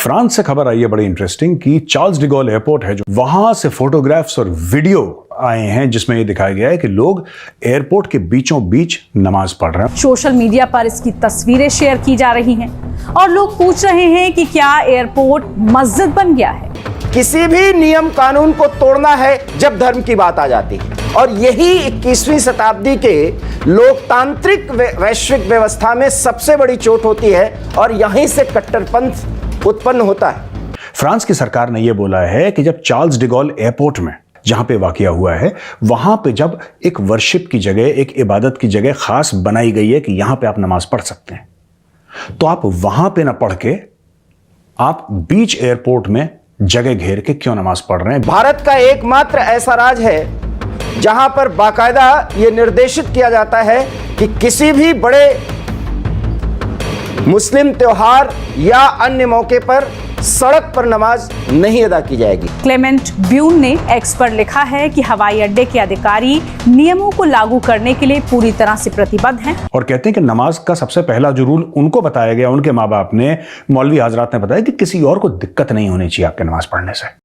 France से खबर आई है बड़ी इंटरेस्टिंग कि चार्ल्स डिगॉल एयरपोर्ट है जो वहां से फोटोग्राफ्स और वीडियो आए हैं जिसमें यह दिखाया गया है कि लोग एयरपोर्ट के बीचों बीच नमाज पढ़ रहे हैं। सोशल मीडिया पर इसकी तस्वीरें शेयर की जा रही हैं और लोग पूछ रहे हैं कि क्या एयरपोर्ट मस्जिद बन गया है। किसी भी नियम कानून को तोड़ना है जब धर्म की बात आ जाती है, और यही 21वीं शताब्दी के लोकतांत्रिक वैश्विक व्यवस्था में सबसे बड़ी चोट होती है और यहीं से कट्टरपंथ उत्पन्न होता है। फ्रांस की सरकार ने यह बोला है कि जब चार्ल्स डिगॉल एयरपोर्ट में जहां पे वाकया हुआ है वहां पे जब एक वर्शिप की जगह, एक इबादत की जगह खास बनाई गई है कि यहां पे आप नमाज पढ़ सकते हैं, तो आप वहां पे ना पढ़ के आप बीच एयरपोर्ट में जगह घेर के क्यों नमाज पढ़ रहे हैं। भारत का एकमात्र ऐसा राज्य है जहां पर बाकायदा यह निर्देशित किया जाता है कि किसी भी बड़े मुस्लिम त्योहार या अन्य मौके पर सड़क पर नमाज नहीं अदा की जाएगी। क्लेमेंट ब्यून ने एक्स पर लिखा है कि हवाई अड्डे के अधिकारी नियमों को लागू करने के लिए पूरी तरह से प्रतिबद्ध हैं और कहते हैं कि नमाज का सबसे पहला जो रूल उनको बताया गया, उनके माँ बाप ने, मौलवी हजरात ने बताया कि किसी और को दिक्कत नहीं होनी चाहिए आपके नमाज पढ़ने से।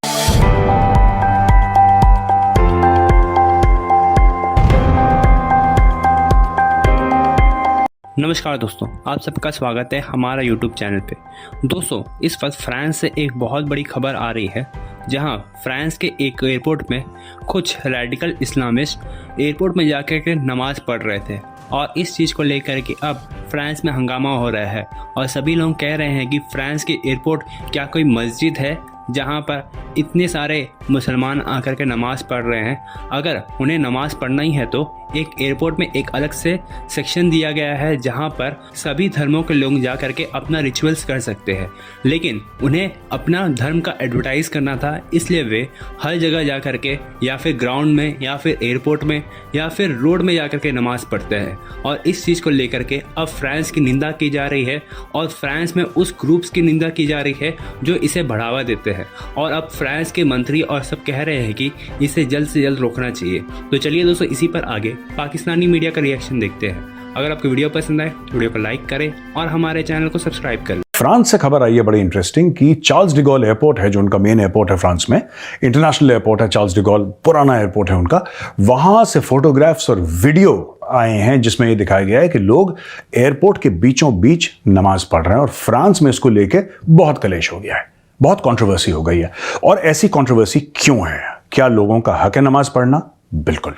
नमस्कार दोस्तों, आप सबका स्वागत है हमारा YouTube चैनल पे। दोस्तों, इस वक्त फ्रांस से एक बहुत बड़ी खबर आ रही है जहां फ्रांस के एक एयरपोर्ट में कुछ रेडिकल इस्लामिस्ट एयरपोर्ट में जाकर के नमाज पढ़ रहे थे और इस चीज़ को लेकर के अब फ्रांस में हंगामा हो रहा है और सभी लोग कह रहे हैं कि फ्रांस के एयरपोर्ट क्या कोई मस्जिद है जहां पर इतने सारे मुसलमान आकर के नमाज़ पढ़ रहे हैं। अगर उन्हें नमाज़ पढ़ना ही है तो एक एयरपोर्ट में एक अलग से सेक्शन दिया गया है जहां पर सभी धर्मों के लोग जा कर के अपना रिचुअल्स कर सकते हैं, लेकिन उन्हें अपना धर्म का एडवर्टाइज़ करना था, इसलिए वे हर जगह जा कर के या फिर ग्राउंड में या फिर एयरपोर्ट में या फिर रोड में जा कर के नमाज़ पढ़ते हैं। और इस चीज़ को लेकर के अब फ्रांस की निंदा की जा रही है और फ्रांस में उस ग्रुप्स की निंदा की जा रही है जो इसे बढ़ावा देते हैं और अब फ्रांस के मंत्री और सब कह रहे हैं कि इसे जल्द से जल्द रोकना चाहिए। तो चलिए दोस्तों, इसी पर आगे पाकिस्तानी मीडिया का रिएक्शन देखते हैं। अगर आपको वीडियो पसंद आए तो वीडियो को लाइक करें और हमारे चैनल को सब्सक्राइब करें। फ्रांस से खबर आई है बड़ी इंटरेस्टिंग कि चार्ल्स डिगॉल एयरपोर्ट है जो उनका मेन एयरपोर्ट है फ्रांस में, इंटरनेशनल एयरपोर्ट है चार्ल्स डिगॉल, पुराना एयरपोर्ट है उनका। वहां से फोटोग्राफ्स और वीडियो आए हैं जिसमें यह दिखाया गया है कि लोग एयरपोर्ट के बीचों बीच नमाज पढ़ रहे हैं और फ्रांस में इसको लेके बहुत कलेश हो गया है, बहुत कंट्रोवर्सी हो गई है। और ऐसी कंट्रोवर्सी क्यों है? क्या लोगों का हक है नमाज पढ़ना? बिल्कुल,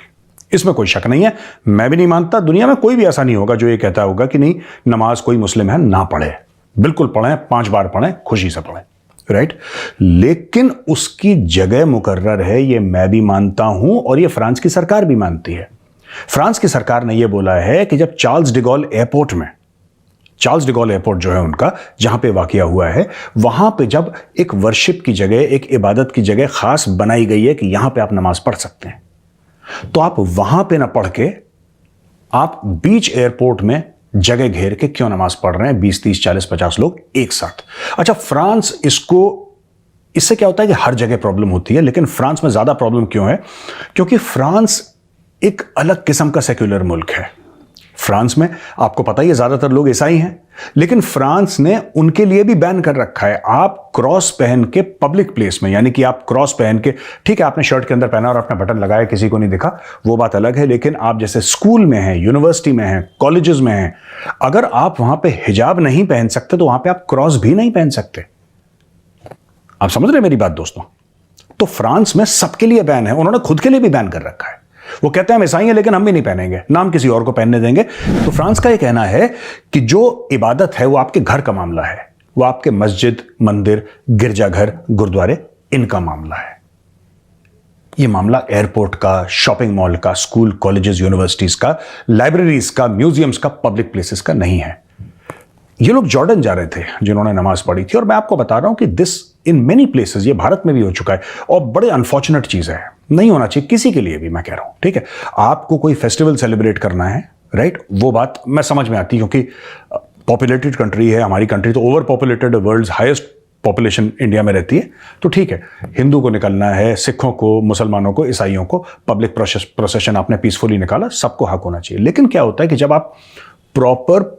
इसमें कोई शक नहीं है। मैं भी नहीं मानता, दुनिया में कोई भी ऐसा नहीं होगा जो ये कहता होगा कि नहीं नमाज कोई मुस्लिम है ना पढ़े। बिल्कुल पढ़ें, 5 बार पढ़ें, खुशी से पढ़ें, राइट। लेकिन उसकी जगह मुकर्रर है, ये मैं भी मानता हूं और ये फ्रांस की सरकार भी मानती है। फ्रांस की सरकार ने यह बोला है कि जब चार्ल्स डिगॉल एयरपोर्ट में, चार्ल्स डिगॉल एयरपोर्ट जो है उनका जहां पे वाकया हुआ है, वहां पे जब एक वर्शिप की जगह, एक इबादत की जगह खास बनाई गई है कि यहां पे आप नमाज पढ़ सकते हैं, तो आप वहां पे ना पढ़ के आप बीच एयरपोर्ट में जगह घेर के क्यों नमाज पढ़ रहे हैं 20, 30, 40, 50 लोग एक साथ। अच्छा, फ्रांस इससे क्या होता है कि हर जगह प्रॉब्लम होती है, लेकिन फ्रांस में ज्यादा प्रॉब्लम क्यों है? क्योंकि फ्रांस एक अलग किस्म का सेक्युलर मुल्क है। फ्रांस में आपको पता ही है ज्यादातर लोग ईसाई हैं, लेकिन फ्रांस ने उनके लिए भी बैन कर रखा है आप क्रॉस पहन के पब्लिक प्लेस में, यानी कि आप क्रॉस पहन के, ठीक है आपने शर्ट के अंदर पहना और अपना बटन लगाया, किसी को नहीं दिखा, वो बात अलग है, लेकिन आप जैसे स्कूल में हैं, यूनिवर्सिटी में हैं, कॉलेजेस में हैं, अगर आप वहां पे हिजाब नहीं पहन सकते तो वहां पे आप क्रॉस भी नहीं पहन सकते। आप समझ रहे मेरी बात दोस्तों? तो फ्रांस में सबके लिए बैन है, उन्होंने खुद के लिए भी बैन कर रखा है। वो कहते हैं हम ईसाई हैं लेकिन हम भी नहीं पहनेंगे, नाम किसी और को पहनने देंगे। तो फ्रांस का ये कहना है कि जो इबादत है वो आपके घर का मामला है, वो आपके मस्जिद, मंदिर, गिरजाघर, गुरुद्वारे, इनका मामला है। ये मामला एयरपोर्ट का, शॉपिंग मॉल का, स्कूल, कॉलेजेस, यूनिवर्सिटीज का, लाइब्रेरीज का, म्यूजियम्स का, पब्लिक प्लेसेस का नहीं है। ये लोग जॉर्डन जा रहे थे जिन्होंने नमाज पढ़ी थी, और मैं आपको बता रहा हूं कि दिस इन मेनी प्लेसेस, ये भारत में भी हो चुका है और बड़े अनफॉर्चुनेट चीज है, नहीं होना चाहिए किसी के लिए भी, मैं कह रहा हूं। ठीक है, आपको कोई फेस्टिवल सेलिब्रेट करना है, राइट, वो बात मैं समझ में आती है क्योंकि पॉपुलेटेड कंट्री है हमारी कंट्री, तो over populated, world's highest population India में रहती है, तो ठीक है, हिंदू को निकलना है, सिखों को, मुसलमानों को, ईसाइयों को, पब्लिक प्रोसेशन आपने पीसफुली निकाला, सबको हक होना चाहिए। लेकिन क्या होता है कि जब आप प्रॉपर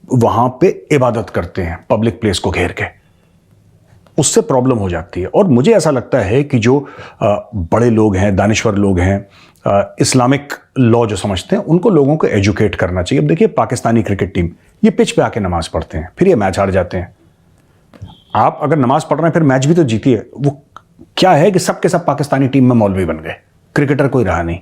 वहां पे इबादत करते हैं पब्लिक प्लेस को घेर के, उससे प्रॉब्लम हो जाती है। और मुझे ऐसा लगता है कि जो बड़े लोग हैं, दानिश्वर लोग हैं, इस्लामिक लॉ जो समझते हैं, उनको लोगों को एजुकेट करना चाहिए। अब देखिए पाकिस्तानी क्रिकेट टीम ये पिच पे आके नमाज पढ़ते हैं, फिर ये मैच हार जाते हैं। आप अगर नमाज पढ़ रहे हैं फिर मैच भी तो जीती है। वो क्या है कि सब के सब पाकिस्तानी टीम में मौलवी बन गए, क्रिकेटर कोई रहा नहीं।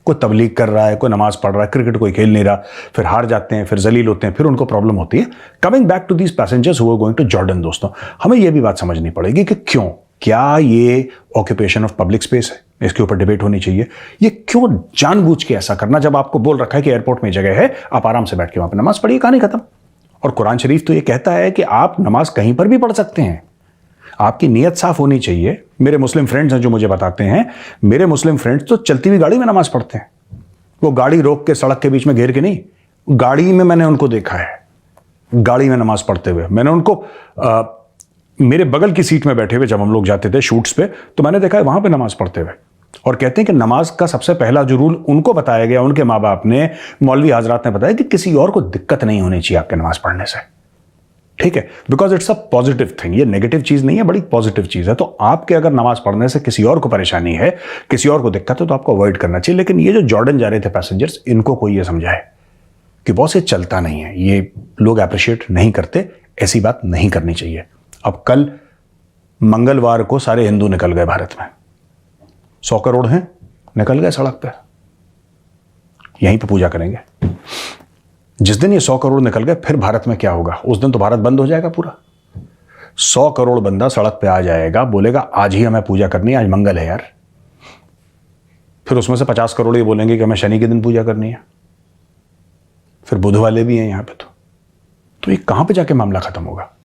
कोई तबलीग कर रहा है, कोई नमाज पढ़ रहा है, क्रिकेट कोई खेल नहीं रहा, फिर हार जाते हैं, फिर जलील होते हैं, फिर उनको प्रॉब्लम होती है। Coming back to these passengers who are going to Jordan, दोस्तों हमें यह भी बात समझनी पड़ेगी कि क्यों, क्या ये ऑक्यूपेशन ऑफ पब्लिक स्पेस है, इसके ऊपर डिबेट होनी चाहिए। ये क्यों जानबूझ के ऐसा करना, जब आपको बोल रखा है कि एयरपोर्ट में जगह है, आप आराम से बैठ के वहां पर नमाज पढ़िए, कहानी खत्म। और कुरान शरीफ तो ये कहता है कि आप नमाज कहीं पर भी पढ़ सकते हैं, आपकी नीयत साफ होनी चाहिए। मेरे मुस्लिम फ्रेंड्स हैं जो मुझे बताते हैं, मेरे मुस्लिम फ्रेंड्स तो चलती हुई गाड़ी में नमाज पढ़ते हैं। वो गाड़ी रोक के सड़क के बीच में घेर के नहीं, गाड़ी में मैंने उनको देखा है, गाड़ी में नमाज पढ़ते हुए। मैंने उनको मेरे बगल की सीट में बैठे हुए जब हम लोग जाते थे शूट्स पे, तो मैंने देखा है वहां पे नमाज पढ़ते हुए। और कहते हैं कि नमाज का सबसे पहला जो रूल उनको बताया गया, उनके माँ बाप ने, मौलवी हजरात ने बताया कि किसी और को दिक्कत नहीं होनी चाहिए आपके नमाज पढ़ने से, ठीक है, because it's a positive thing. ये नेगेटिव चीज नहीं है, बड़ी पॉजिटिव चीज है। तो आपके अगर नमाज पढ़ने से किसी और को परेशानी है, किसी और को दिक्कत है, तो आपको अवॉइड करना चाहिए। लेकिन ये जो जॉर्डन जा रहे थे पैसेंजर्स, इनको कोई ये समझाए कि बॉस ये चलता नहीं है, ये लोग अप्रिशिएट नहीं करते, ऐसी बात नहीं करनी चाहिए। अब कल मंगलवार को सारे हिंदू निकल गए भारत में, 100 करोड़ हैं, निकल गए सड़क पे, यहीं पे पूजा करेंगे। जिस दिन ये 100 करोड़ निकल गए, फिर भारत में क्या होगा? उस दिन तो भारत बंद हो जाएगा पूरा। 100 करोड़ बंदा सड़क पे आ जाएगा, बोलेगा आज ही हमें पूजा करनी है, आज मंगल है यार। फिर उसमें से 50 करोड़ ये बोलेंगे कि हमें शनि के दिन पूजा करनी है, फिर बुध वाले भी हैं यहां पे। तो ये कहां पे जाके मामला खत्म होगा?